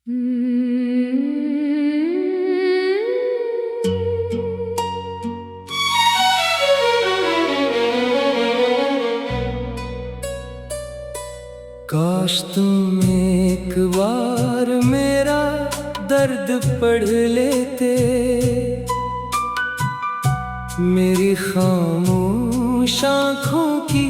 काश तुम एक बार मेरा दर्द पढ़ लेते, मेरी खामोश आँखों की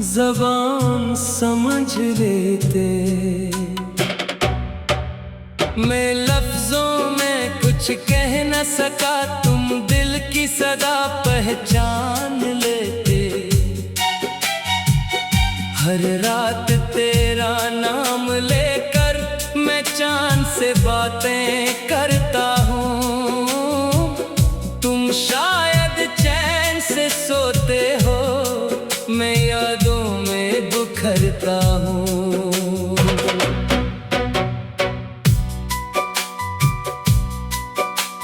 ज़बान समझ लेते। मैं लफ्ज़ों में कुछ कह न सका, तुम दिल की सदा पहचान लेते। हर रात तेरा नाम लेकर मैं चांद से बातें करता हूँ। तुम शायद चैन से सोते हो, मैं यादों में बिखरता हूँ।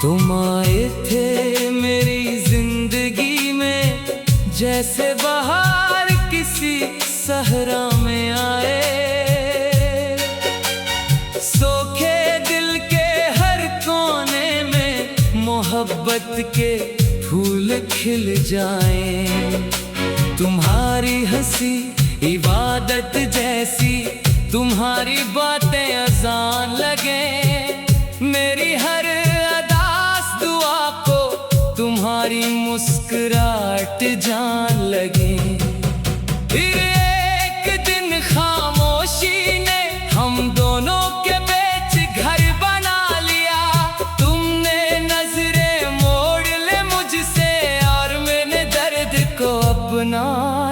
तुम आए थे मेरी जिंदगी में जैसे बहार किसी सहरा में आए। सोखे दिल के हर कोने में मोहब्बत के फूल खिल जाएं। तुम्हारी हंसी इबादत जैसी, तुम्हारी बातें अज़ान लगे। मेरी हर अदास दुआ को तुम्हारी मुस्कुराहट जान लगे। फिर एक दिन खामोशी ने हम दोनों के बीच घर बना लिया। तुमने नजरें मोड़ ले मुझसे और मैंने दर्द को अपना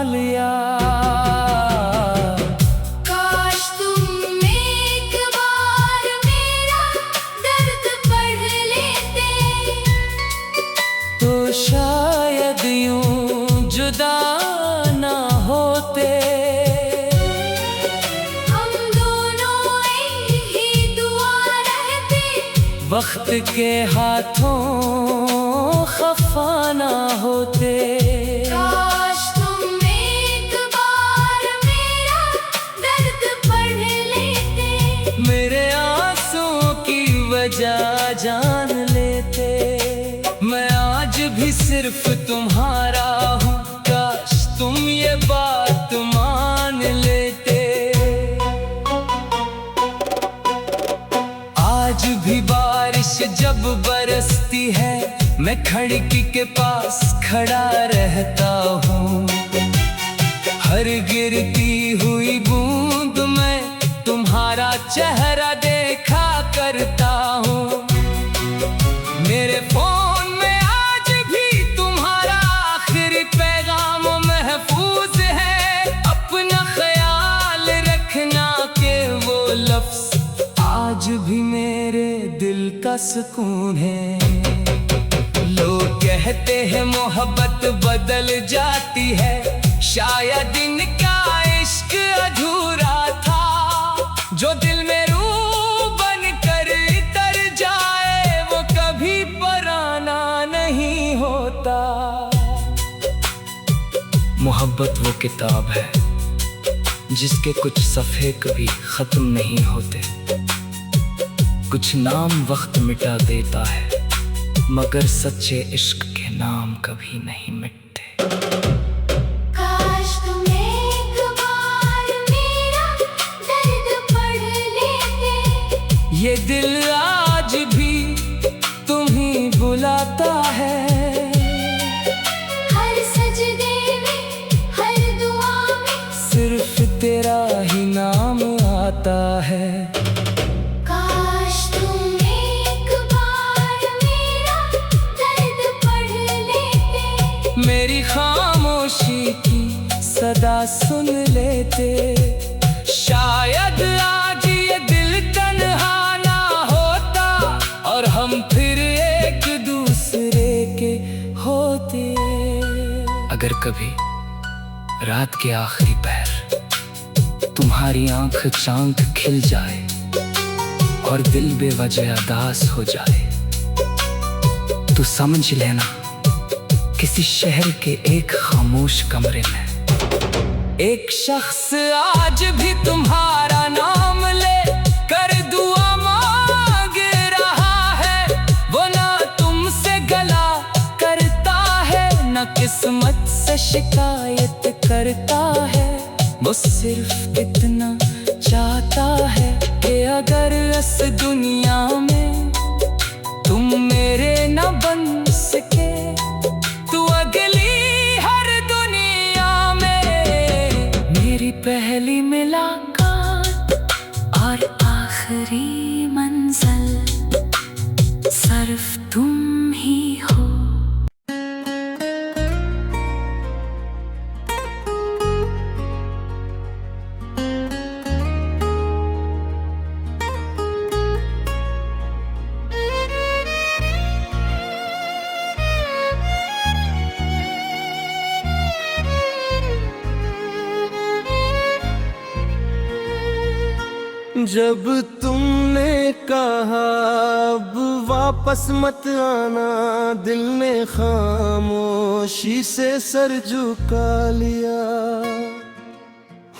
लिया। काश तुम एक बार मेरा दर्द पढ़ लेते, तो शायद यूं जुदा ना होते। हम दोनों ही दुआ रहते, वक्त के हाथों खफा ना होते। काश तुम एक बार मेरा दर्द पढ़ लेते, मेरे आंसुओं की वजह जान लेते। मैं आज भी सिर्फ तुम्हारा हूँ, काश तुम ये बात मान लेते। आज भी बारिश जब बरसती है, मैं खिड़की के पास खड़ा रहता हूँ। हर गिरती हुई बूंद में तुम्हारा चेहरा देखा करता हूँ। मेरे फोन में आज भी तुम्हारा आखिरी पैगाम महफूज है। अपना ख्याल रखना के वो लफ्ज़ आज भी मेरे दिल का सुकून है। लोग कहते हैं मोहब्बत बदल जाती है, शायद इनका इश्क अधूरा था। जो दिल में रूह बनकर तर जाए, वो कभी पुराना नहीं होता। मोहब्बत वो किताब है जिसके कुछ सफ़े कभी ख़त्म नहीं होते। कुछ नाम वक्त मिटा देता है, मगर सच्चे इश्क के नाम कभी नहीं मिटते। काश तुम एक बार मेरा दर्द पढ़ लेते, ये दिल आज भी तुम्हीं बुलाता है। हर सजदे में हर दुआ में सिर्फ तेरा ही नाम आता है। काश तुम एक बार मेरा दर्द पढ़ लेते, मेरी खामोशी की सदा सुन लेते। शायद आज ये दिल तन्हा ना होता, और हम फिर एक दूसरे के होते। अगर कभी रात के आखिरी पहर तुम्हारी आंख चांद खिल जाए और दिल बेवजह उदास हो जाए, तो समझ लेना किसी शहर के एक खामोश कमरे में एक शख्स आज भी तुम्हारा नाम ले कर दुआ शिकायत करता है, वो सिर्फ इतना चाहता है कि अगर इस दुनिया में तुम मेरे न बन सके तो अगली हर दुनिया में मेरी पहली मुलाकात और आखिरी मंजिल सिर्फ तुम ही हो। जब तुमने कहा अब वापस मत आना, दिल ने खामोशी से सर झुका लिया।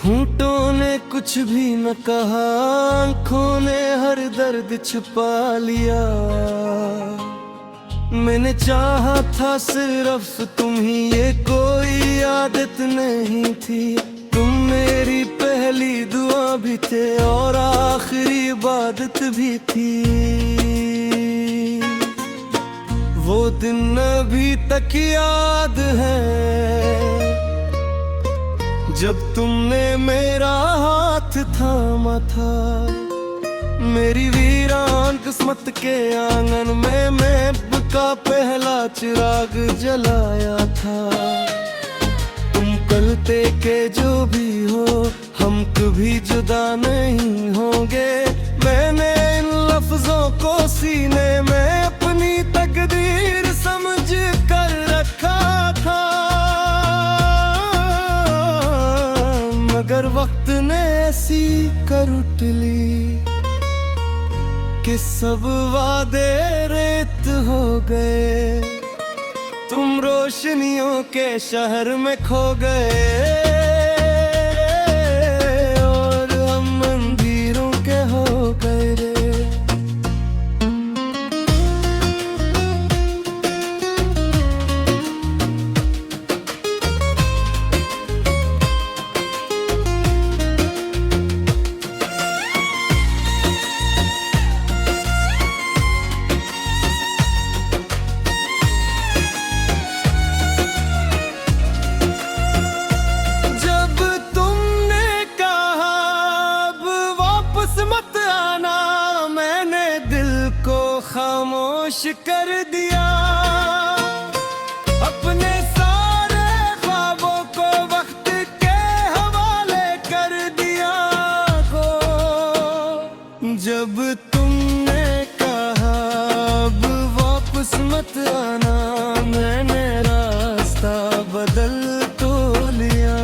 होंठों ने कुछ भी न कहा, आंखों ने हर दर्द छुपा लिया। मैंने चाहा था सिर्फ तुम ही, ये कोई आदत नहीं थी। तुम मेरी पहली दुआ भी थे और आखिरी इबादत भी थी। वो दिन अभी तक याद है जब तुमने मेरा हाथ थामा था। मेरी वीरान किस्मत के आंगन में महब का पहला चिराग जलाया था। कलते के जो भी हो, हम कभी जुदा नहीं होंगे। मैंने इन लफ्जों को सीने में अपनी तकदीर समझ कर रखा था, मगर वक्त ने ऐसी करवट ली कि सब वादे रेत हो गए। तुम रोशनियों के शहर में खो गए और हम मंदिरों के हो गए रे। खामोश कर दिया, अपने सारे ख्वाबों को वक्त के हवाले कर दिया को। जब तुमने कहा अब वापस मत आना, मैंने रास्ता बदल तो लिया,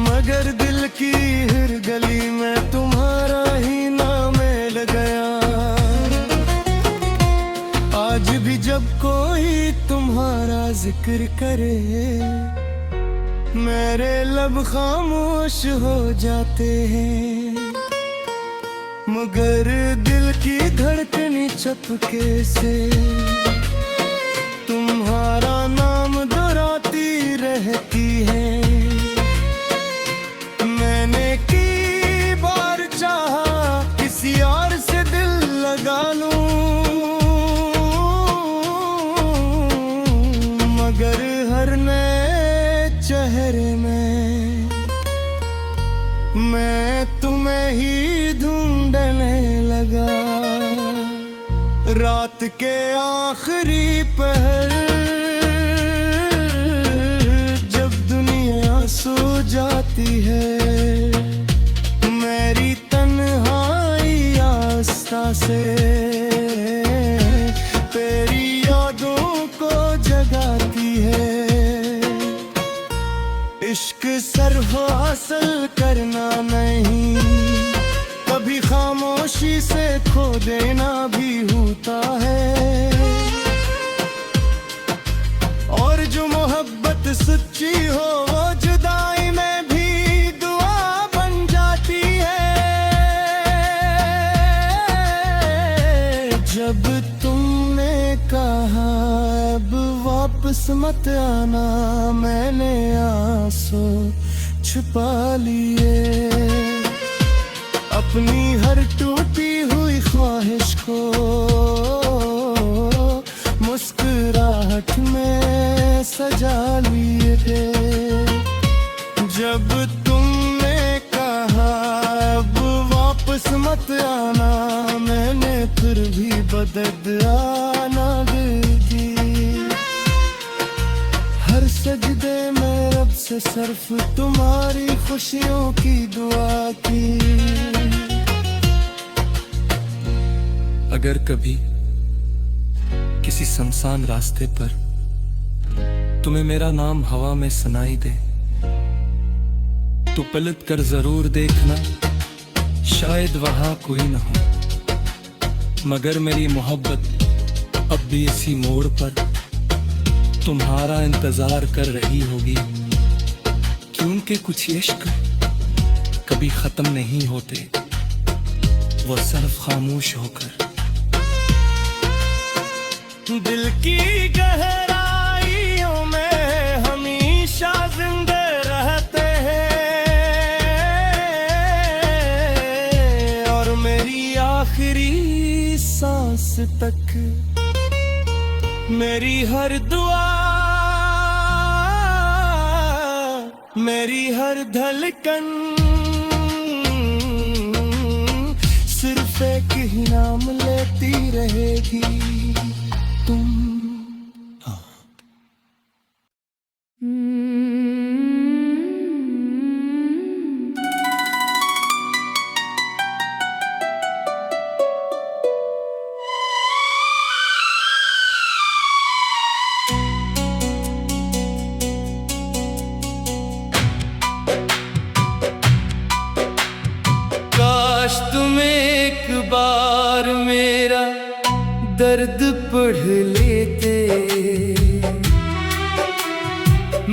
मगर दिल की हर गली में तुम्हारा ही नाम लग गया। आज भी जब कोई तुम्हारा जिक्र करे, मेरे लब खामोश हो जाते हैं, मगर दिल की धड़कनी चपके से तुम्हारा नाम दोहराती रहती है। मैंने की बार चाहा किसी और से दिल लगा लूं, मगर हर नए चेहरे में मैं तुम्हें ही ढूंढने लगा। रात के आखिरी पहर जब दुनिया सो जाती है, मेरी तन्हाई आस्था से तेरी यादों को जगाती है। इश्क सिर्फ हासिल करना नहीं, कभी खामोशी से खो देना भी होता है। और जो मोहब्बत सच्ची हो वो जुदाई में भी दुआ बन जाती है। जब तुमने कहा अब वापस वापस मत आना, मैंने आंसू छुपा लिए। अपनी हर टूटी हुई ख्वाहिश को मुस्कुराहट में सजा लिए थे। जब तुमने कहा अब वापस मत आना, मैंने फिर भी बदद आना दे दी। हर सजदे में रब से सिर्फ तुम्हारी खुशियों की दुआ की। अगर कभी किसी सुनसान रास्ते पर तुम्हें मेरा नाम हवा में सुनाई दे, तो पलट कर जरूर देखना, शायद वहां कोई न हो, मगर मेरी मोहब्बत अब भी इसी मोड़ पर तुम्हारा इंतजार कर रही होगी। क्योंकि कुछ इश्क कभी खत्म नहीं होते, वो सिर्फ खामोश होकर दिल की गहराइयों में हमेशा जिंदे रहते हैं। और मेरी आखिरी सांस तक मेरी हर दुआ, मेरी हर धड़कन सिर्फ एक ही नाम लेती रहेगी, तुम। काश तुम एक बार मेरा दर्द पढ़ लेते,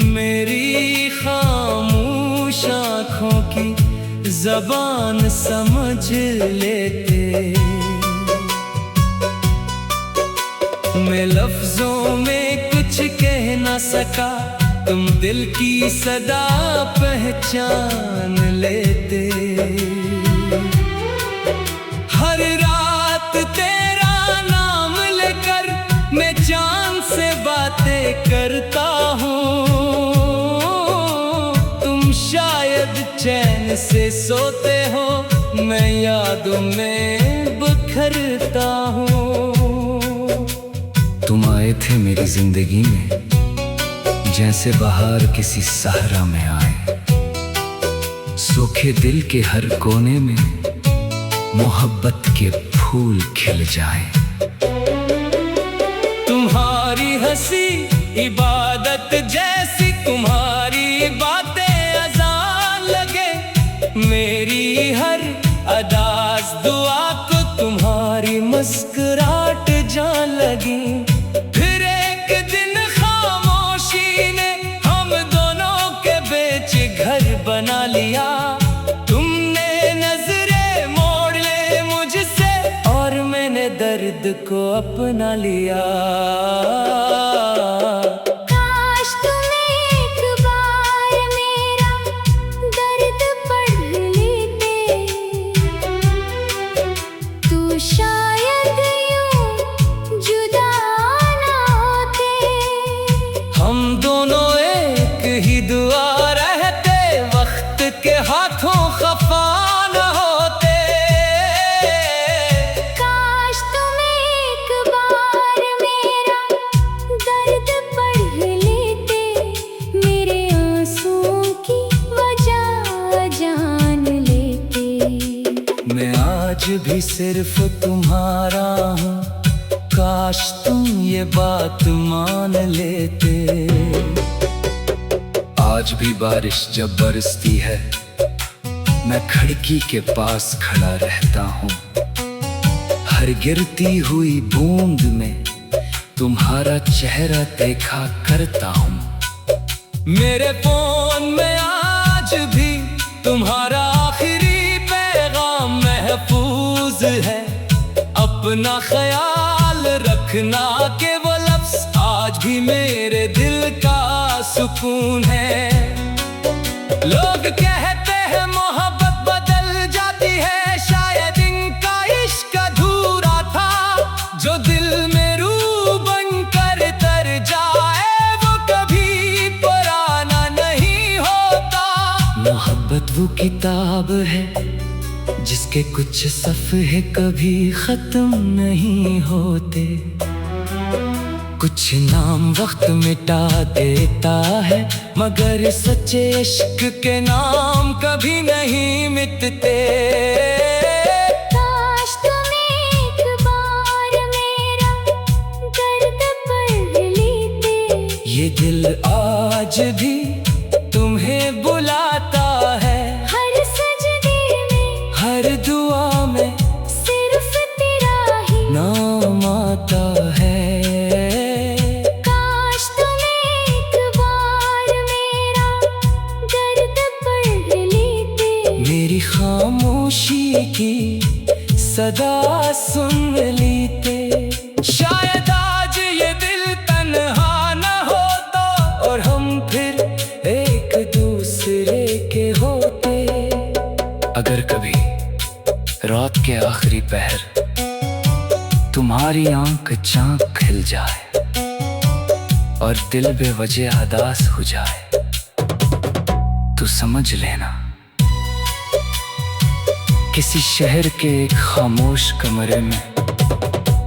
मेरी खामोश आँखों की ज़बान समझ लेते। मैं लफ्ज़ों में कुछ कह ना सका, तुम दिल की सदा पहचान लेते। हर रात तेरा नाम लेकर मैं जान से बातें करता हूँ, तुम शायद चैन से सोते हो, मैं यादों में बिखरता हूँ। तुम आए थे मेरी जिंदगी में जैसे बहार किसी सहरा में आए, सूखे दिल के हर कोने में मोहब्बत के फूल खिल जाए। तुम्हारी हंसी इबादत जैसी, तुम्हारी बातें अज़ान लगे, मेरी हर अदास दुआ को तुम्हारी मुस्कुराहट जान लगी। फिर एक दिन खामोशी ने हम दोनों के बीच घर बना लिया, तुमने नजरें मोड़ ले मुझसे और मैंने दर्द को अपना लिया। काश तुम एक बार मेरा दर्द पढ़ लेते, तू शायद यूं जुदा ना होते। हम दोनों एक ही दुआ रहते, वक्त के हाथों खफा न होते। काश तुम एक बार मेरा दर्द पढ़ लेते, मेरे आंसुओं की वजह जान लेते। मैं आज भी सिर्फ तुम्हारा हूँ, काश तुम ये बात मान लेते। आज भी बारिश जब बरसती है, मैं खिड़की के पास खड़ा रहता हूँ, हर गिरती हुई बूंद में तुम्हारा चेहरा देखा करता हूँ। मेरे फोन में आज भी तुम्हारा आखिरी पैगाम महफूज है, अपना ख्याल रखना के वो लफ्ज़ आज भी मेरे दिल सुकून है। लोग कहते हैं मोहब्बत बदल जाती है, शायद इनका इश्क अधूरा था। जो दिल में रूह बनकर तर जाए वो कभी पुराना नहीं होता। मोहब्बत वो किताब है जिसके कुछ सफ़े कभी खत्म नहीं होते। कुछ नाम वक्त मिटा देता है, मगर सच्चे इश्क के नाम कभी नहीं मिटते। काश तुम एक बार मेरा दर्द पढ़ लेते। ये दिल आज भी तुम्हें बुलाता है, हर सजदे में, हर दुआ में सिर्फ तेरा ही नाम आता है। काश तुम एक बार मेरा दर्द पढ़ लेते। मेरी खामोशी की सदा सुन लेते। शायद आज ये दिल तन्हा न होता और हम फिर एक दूसरे के होते। अगर कभी रात के आखिरी पहर तुम्हारी आंख चांक खिल जाए और दिल बेवजह उदास हो जाए, तो समझ लेना किसी शहर के एक खामोश कमरे में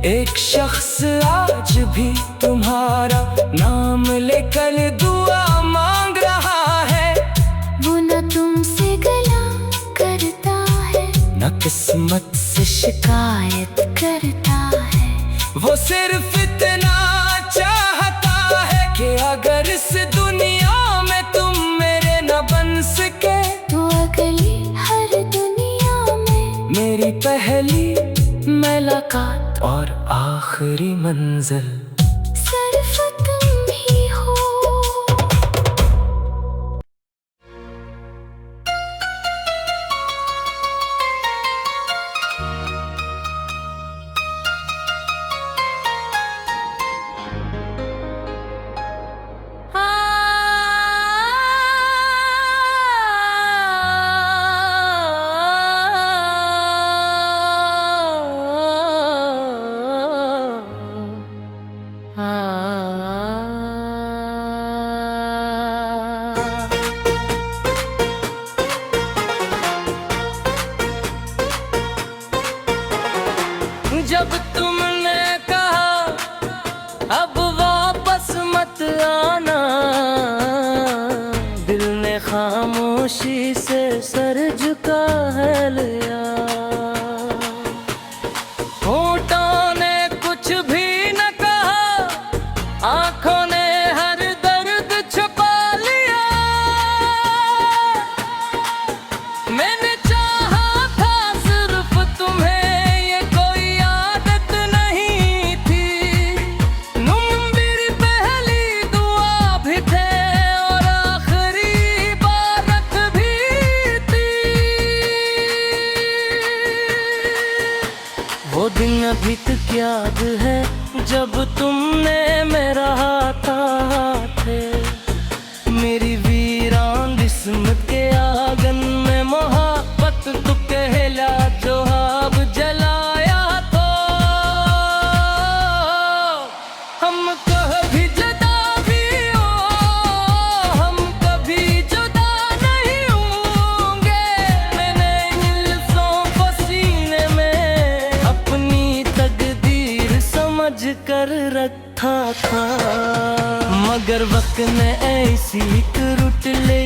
एक शख्स आज भी तुम्हारा नाम लेकर दुआ मांग रहा है। वो न तुमसे गला करता है, न किस्मत से शिकायत करता है। वो सिर्फ इतना चाहता है कि अगर इस दुनिया में तुम मेरे न बन सके, तो अगली हर दुनिया में मेरी पहली मुलाकात और आखिरी मंजिल सिर्फ तुम ही हो। जब तुमने कहा अब वापस मत आना, दिल ने खामोशी से सर झुका है लिया। होठों ने कुछ भी न कहा, आंखों ने हर दर्द छुपा लिया। मैंने चाहा था सिर्फ तुम्हें, ये कोई आदत नहीं थी। तुम मेरी पहली दुआ भी थे और आखिरी इबारत भी थी। वो दिन अभी तक याद है जब तुमने मेरा हाथ थे। मेरी वीरान किस्मत के आंगन में मोहब्बत तू कहला जो अब जलाया तो। हम कभी जुदा भी हो, हम कभी जुदा नहीं होंगे। मैंने इन लफ्ज़ों को सीने में अपनी तकदीर समझ कर रखा था, मगर वक्त ने ऐसी एक रुट ली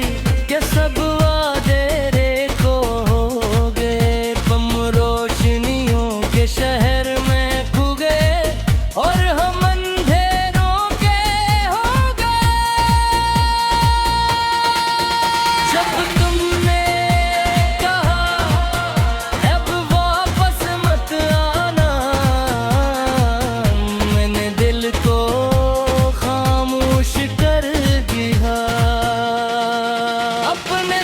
कि सब वादे रेखो हो गए। बम रोशनियों के शहर में खो गए और हम अंधेरों के हो गए। जब तुमने कहा अब वापस मत आना, मैंने दिल को खामोश कर दिया। अपने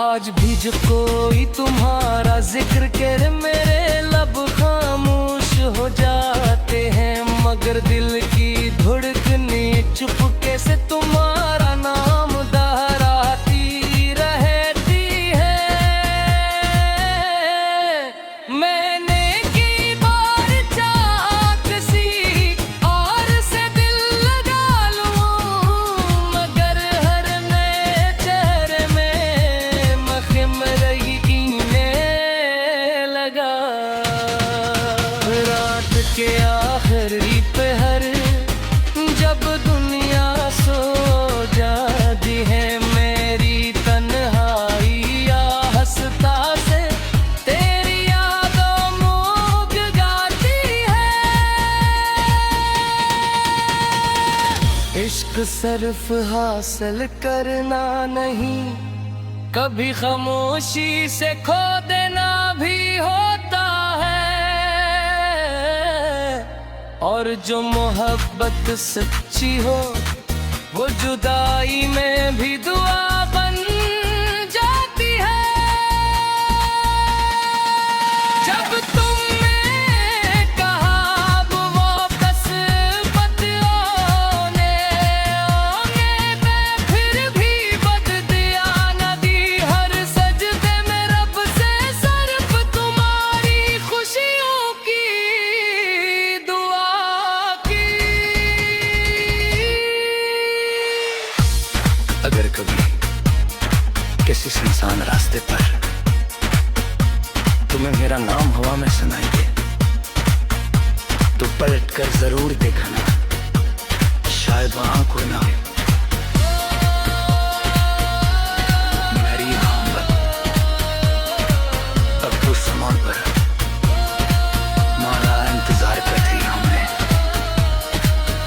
आज भी जो कोई तुम्हारा जिक्र करे मेरे लब खामोश हो जाते हैं, मगर दिल की धड़कने चुपके से तुम्हारा नाम दोहराती रहती है। मैंने की बार चाहत सी और से दिल लगा लूं, मगर हर नए चेहरे में मखम रहीने लगा। रात के आखिरी पहर जब दुनिया सो जाती है, मेरी तन्हाई या हंसता से तेरी यादों मूक गाती है। इश्क सिर्फ हासिल करना नहीं, कभी खामोशी से खो देना भी होता है। और जो मोहब्बत सच्ची हो वो जुदाई में भी दुआ बन जाती है। जब तुमने कहा अब वो कसमत ओने मैं फिर भी बददिया न दी, हर सजदे में रब से सिर्फ तुम्हारी खुशियों की दुआ की। अगर कभी किसी सुनसान रास्ते पर तुम्हें मेरा नाम हवा में सुनाई दे, तो पलट कर जरूर देखना, शायद वहां कोई ना हो। मेरी मोहब्बत अब तो समान पर मारा इंतजार करती हमें,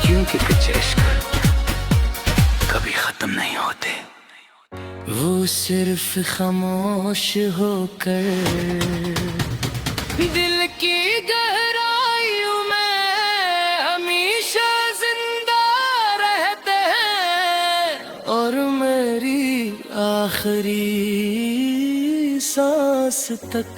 क्योंकि कुछ इश्क कभी खत्म नहीं होते। वो सिर्फ खामोश होकर दिल की गहराइयों में हमेशा जिंदा रहते हैं, और मेरी आखिरी सांस तक।